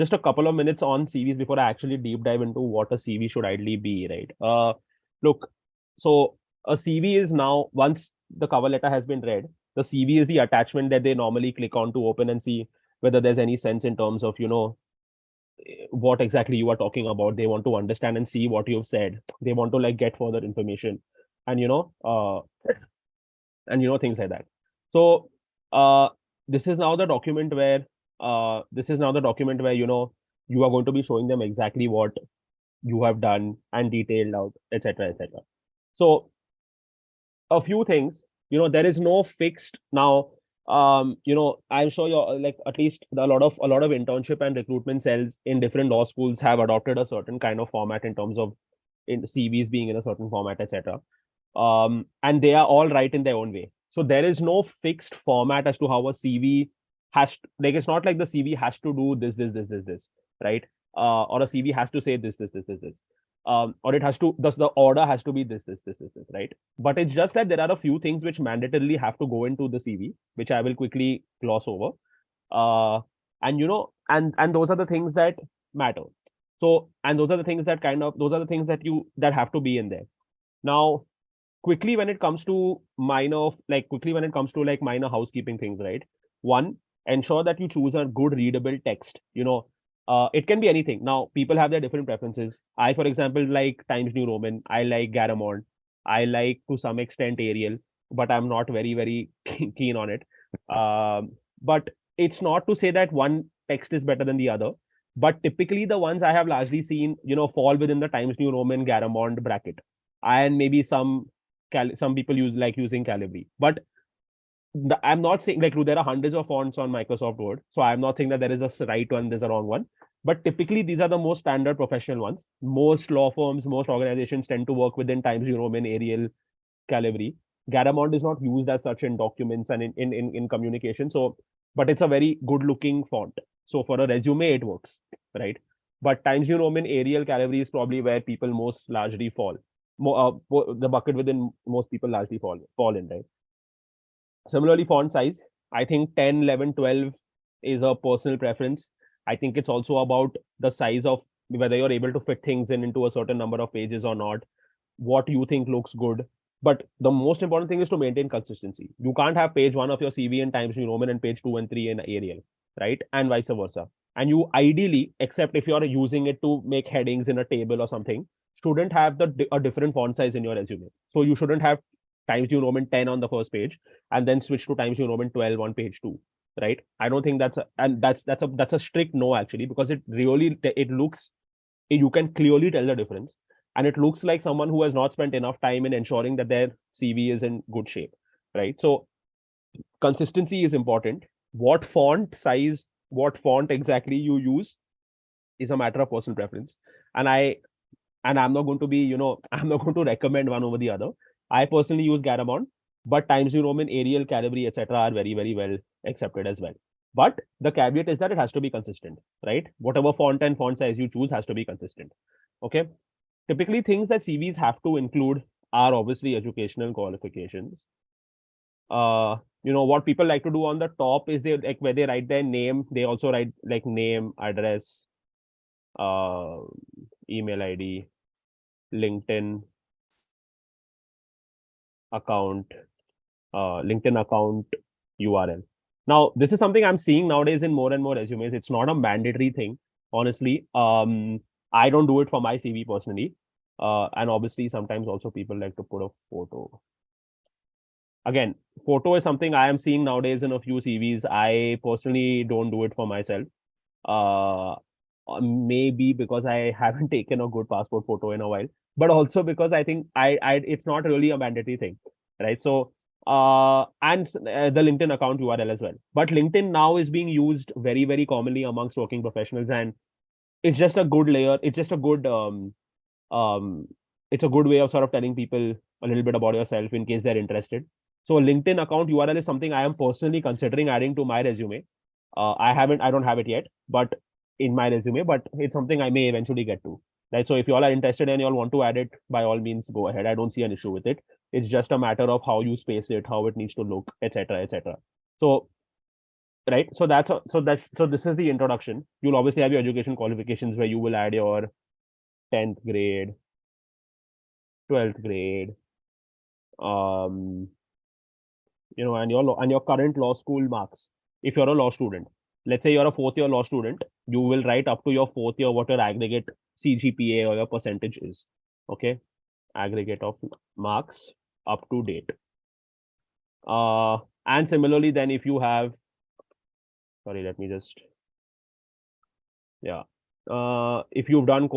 just a couple of minutes on CVs before I actually deep dive into what a CV should ideally be, right? Look, so a CV is now, once the cover letter has been read, the CV is the attachment that they normally click on to open and see whether there's any sense in terms of, what exactly you are talking about. They want to understand and see what you've said. They want to like get further information, and things like that. So this is now the document where you are going to be showing them exactly what you have done and detailed out, etc., etc. So a few things, there is no fixed now. I'm sure you're like, at least a lot of internship and recruitment cells in different law schools have adopted a certain kind of format in terms of in CVs being in a certain format, etc. And they are all right in their own way. So there is no fixed format as to how a CV like, it's not like the CV has to do this, right? Or a CV has to say this. Or it has to, the order has to be this, right? But it's just that there are a few things which mandatorily have to go into the CV, which I will quickly gloss over. And those are the things that matter. So, and those are the things that that have to be in there. Now, quickly when it comes to minor housekeeping things, right? One, ensure that you choose a good readable text. It can be anything. Now, people have their different preferences. I, for example, like Times New Roman. I like Garamond. I like, to some extent, Arial, but I'm not very, very keen on it. But it's not to say that one text is better than the other. But typically, the ones I have largely seen, fall within the Times New Roman Garamond bracket. And maybe some people using Calibri. But I'm not saying, like, there are hundreds of fonts on Microsoft Word. So I'm not saying that there is a right one, there's a wrong one. But typically, these are the most standard professional ones. Most law firms, most organizations tend to work within Times New Roman, Arial, Calibri. Garamond is not used as such in documents and in communication. So, but it's a very good looking font. So for a resume, it works, right? But Times New Roman, Arial, Calibri is probably where people most largely fall. The bucket within most people largely fall in, right? Similarly, font size, I think 10, 11, 12 is a personal preference. I think it's also about the size of whether you're able to fit things into a certain number of pages or not, what you think looks good. But the most important thing is to maintain consistency. You can't have page 1 of your CV in Times New Roman and page 2 and 3 in Arial, right? And vice versa. And you ideally, except if you're using it to make headings in a table or something, shouldn't have a different font size in your resume. So you shouldn't have Times New Roman 10 on the first page and then switch to Times New Roman 12 on page 2, right? I don't think that's a strict no, actually, because it looks, you can clearly tell the difference, and it looks like someone who has not spent enough time in ensuring that their CV is in good shape, right? So consistency is important. What font size, what font exactly you use is a matter of personal preference. And I'm not going to be, I'm not going to recommend one over the other. I personally use Garamond, but Times New Roman, Arial, Calibri, etc. are very, very well accepted as well. But the caveat is that it has to be consistent, right? Whatever font and font size you choose has to be consistent. Okay. Typically, things that CVs have to include are obviously educational qualifications. What people like to do on the top is they, like, where they write their name, they also write like name, address, email ID, LinkedIn account, URL. Now, this is something I'm seeing nowadays in more and more resumes. It's not a mandatory thing, honestly. I don't do it for my CV personally. And obviously, sometimes also people like to put a photo. Again, photo is something I am seeing nowadays in a few CVs. I personally don't do it for myself. Maybe because I haven't taken a good passport photo in a while, but also because I think it's not really a mandatory thing, right? So and the LinkedIn account URL as well. But LinkedIn now is being used very, very commonly amongst working professionals, and it's just a good layer. It's just a good it's a good way of sort of telling people a little bit about yourself in case they're interested. So LinkedIn account URL is something I am personally considering adding to my resume. I don't have it yet, but in my resume, but it's something I may eventually get to. Right. So if you all are interested and you all want to add it, by all means, go ahead. I don't see an issue with it. It's just a matter of how you space it, how it needs to look, etc., etc. So right? So this is the introduction. You'll obviously have your education qualifications where you will add your 10th grade, 12th grade, and your current law school marks. If you're a law student, let's say you're a fourth year law student, you will write up to your fourth year what your aggregate CGPA or your percentage is. Okay, aggregate of marks up to date. And similarly, then if you have, sorry, let me just, yeah. If you've done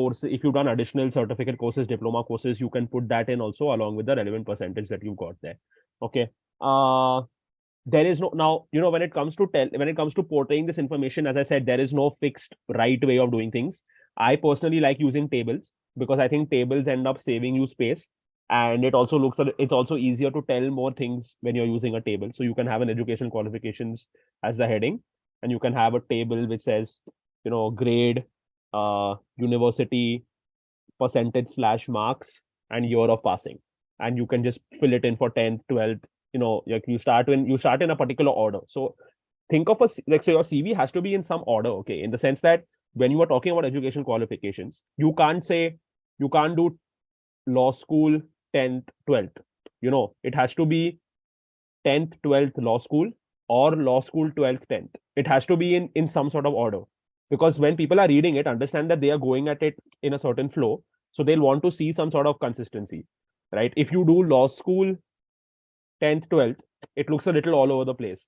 additional certificate courses, diploma courses, you can put that in also along with the relevant percentage that you've got there. Okay. There is no, now, when it comes to portraying this information, as I said, there is no fixed right way of doing things. I personally like using tables because I think tables end up saving you space, and it's also easier to tell more things when you're using a table. So you can have an education qualifications as the heading, and you can have a table which says, grade, university, percentage / marks, and year of passing, and you can just fill it in for 10th, 12th. Like you start in a particular order. So think of so your CV has to be in some order, okay, in the sense that when you are talking about education qualifications, you can't do law school 10th, 12th. It has to be 10th, 12th law school, or law school 12th, 10th. It has to be in some sort of order, because when people are reading it, understand that they are going at it in a certain flow, so they'll want to see some sort of consistency, right? If you do law school 10th, 12th, it looks a little all over the place.